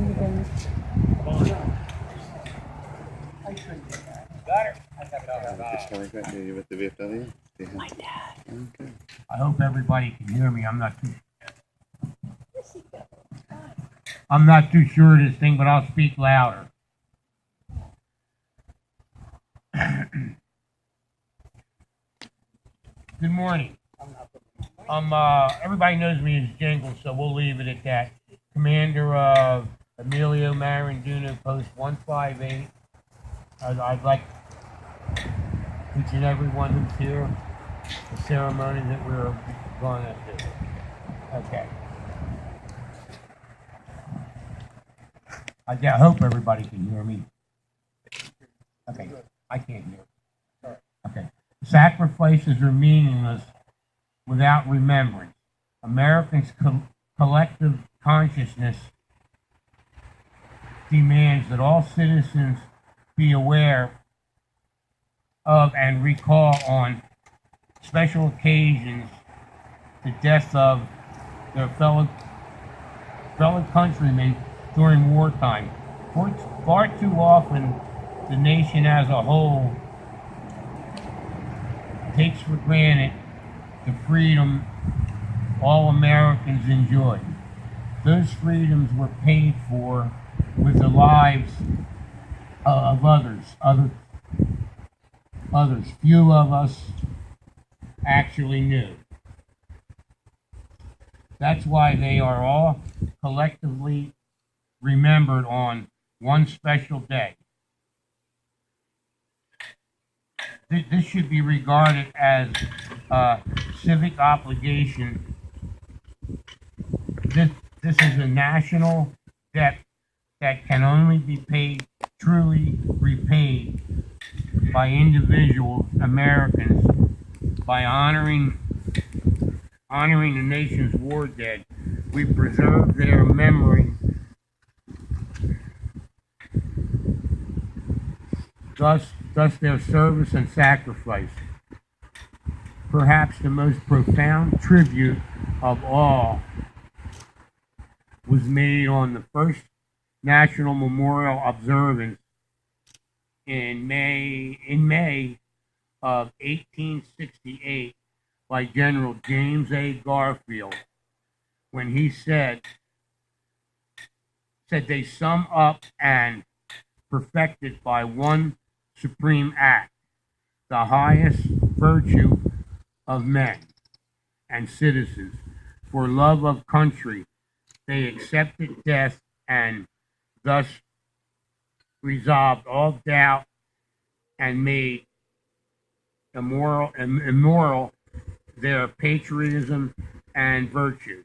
I hope everybody can hear me. I'm not too sure of this thing, but I'll speak louder. Good morning. Everybody knows me as Jingles, so we'll leave it at that. Commander of Emilio, Marandino, Post 158. I'd like each and everyone who's here, the ceremony that we're going to do. Okay. I hope everybody can hear me. Okay, I can't hear. Okay. Sacrifices are meaningless without remembrance. Americans' collective consciousness demands that all citizens be aware of and recall on special occasions the death of their fellow countrymen during wartime. Far too often, the nation as a whole takes for granted the freedom all Americans enjoy. Those freedoms were paid for with the lives of others. Few of us actually knew. That's why they are all collectively remembered on one special day. This should be regarded as a civic obligation. This is a national debt that can only be truly repaid by individual Americans by honoring the nation's war dead. We preserve their memory, thus their service and sacrifice. Perhaps the most profound tribute of all was made on the first National Memorial Observance in May of 1868 by General James A. Garfield, when he said they sum up and perfected by one supreme act, the highest virtue of men and citizens. For love of country, they accepted death and thus resolved all doubt and made immoral their patriotism and virtue.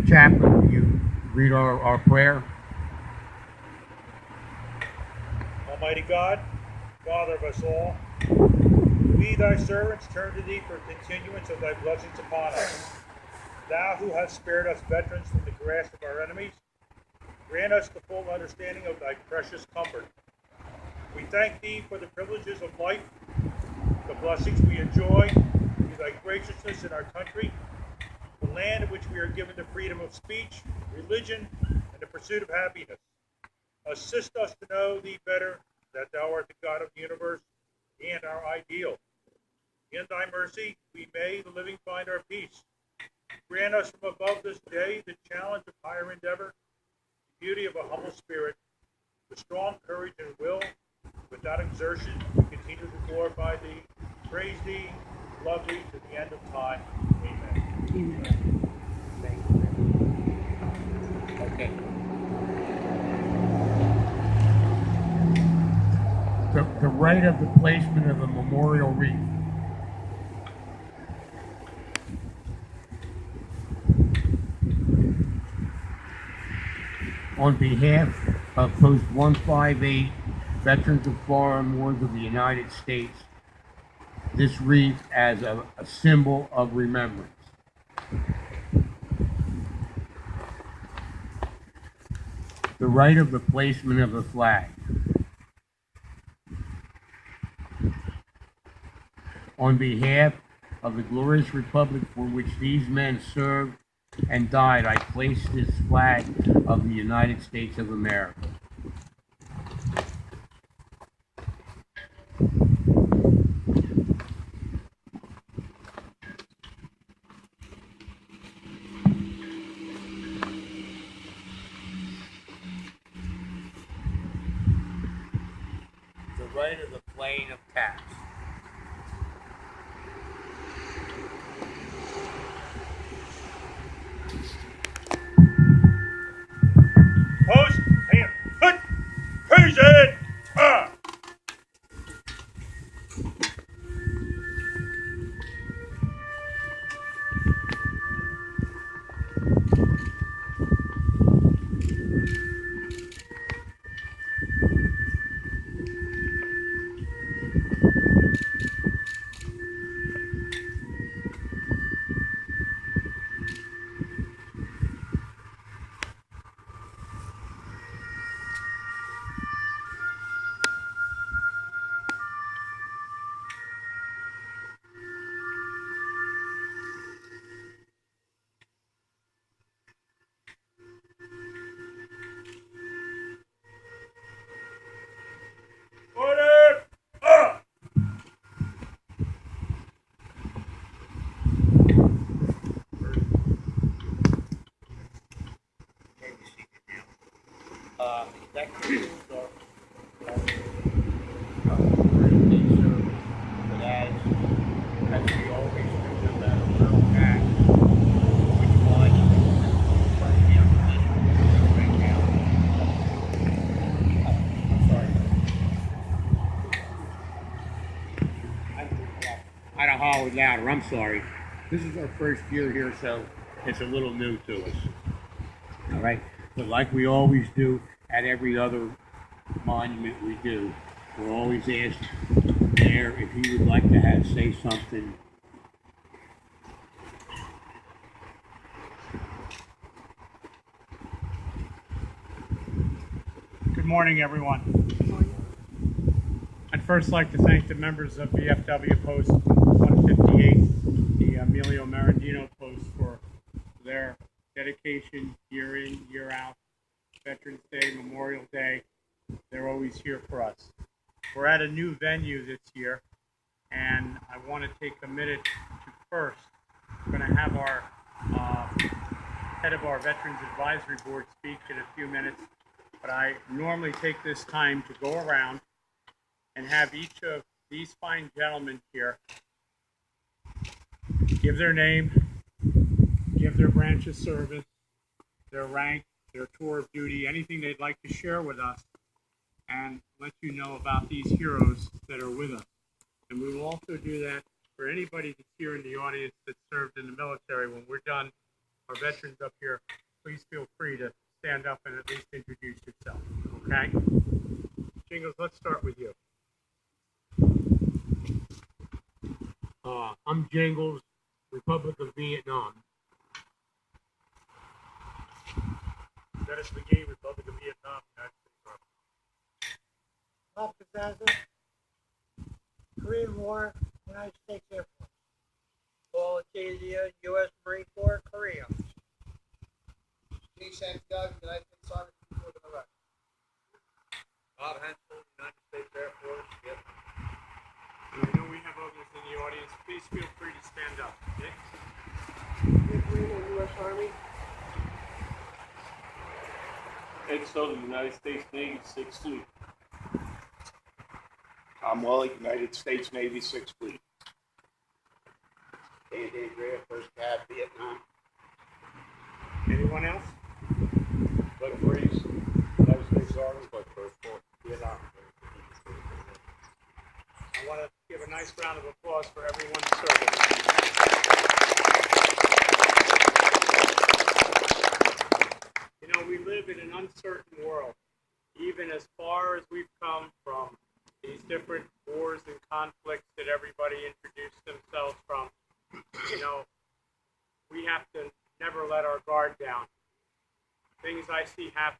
Chaplain, will you read our prayer? Almighty God, Father of us all, we thy servants turn to thee for continuance of thy blessings upon us. Thou who hast spared us veterans from the grasp of our enemies, grant us the full understanding of thy precious comfort. We thank thee for the privileges of life, the blessings we enjoy, through thy graciousness in our country, the land in which we are given the freedom of speech, religion, and the pursuit of happiness. Assist us to know thee better, that thou art the God of the universe and our ideal. In thy mercy, we may, the living, find our peace. Grant us from above this day the challenge of higher endeavor, the beauty of a humble spirit, the strong courage and will, without exertion, to continue to glorify thee, praise thee, love thee to the end of time. Amen. Amen. Thank you. Okay. The right of the placement of a memorial wreath. On behalf of Post 158, Veterans of Foreign Wars of the United States, this wreath as a symbol of remembrance. The right of the placement of a flag. On behalf of the glorious republic for which these men served and died, I place this flag of the United States of America. The right of the plane of caps. Post and put. Praise it. Ah. Order. Ah. That concludes our birthday service. But as we always do, no matter where we're at, which one, right now. I'm sorry. I don't holler louder. I'm sorry. This is our first year here, so it's a little new to us. All right, but like we always do at every other monument we do, we're always asked there if he would like to say something. Good morning, everyone. I'd first like to thank the members of VFW Post 158, the Emilio Marandino Post, for their dedication year in, year out. Veterans Day, Memorial Day, they're always here for us. We're at a new venue this year, and I want to take a minute to first, we're going to have our head of our Veterans Advisory Board speak in a few minutes, but I normally take this time to go around and have each of these fine gentlemen here give their name, give their branch of service, their rank, their tour of duty, anything they'd like to share with us, and let you know about these heroes that are with us. And we will also do that for anybody that's here in the audience that served in the military. When we're done, our veterans up here, please feel free to stand up and at least introduce yourself, okay? Jingles, let's start with you. I'm Jingles, Republic of Vietnam. Dennis McGee, Republic of Vietnam, United States Army. Bob Pizzazza, Korean War, United States Air Force. Paul Acadia, U.S. Marine Corps, Korea. Lee Shanks-Doug, United States Army, Northern Iraq. Bob Hensel, United States Air Force, Vietnam. And I know we have others in the audience. Please feel free to stand up. Okay? Nick Reno, U.S. Army. Ed Southern, United States Navy, 6th Fleet. Tom Wally, United States Navy, 6th Fleet. Dan Andrea, First Cab, Vietnam. Anyone else? Bud Freeze, United States Army, Bud First Corps, Vietnam. I want to give a nice round of applause for everyone's service. You know, we live in an uncertain world. Even as far as we've come from these different wars and conflicts that everybody introduced themselves from, you know, we have to never let our guard down. Things I see happening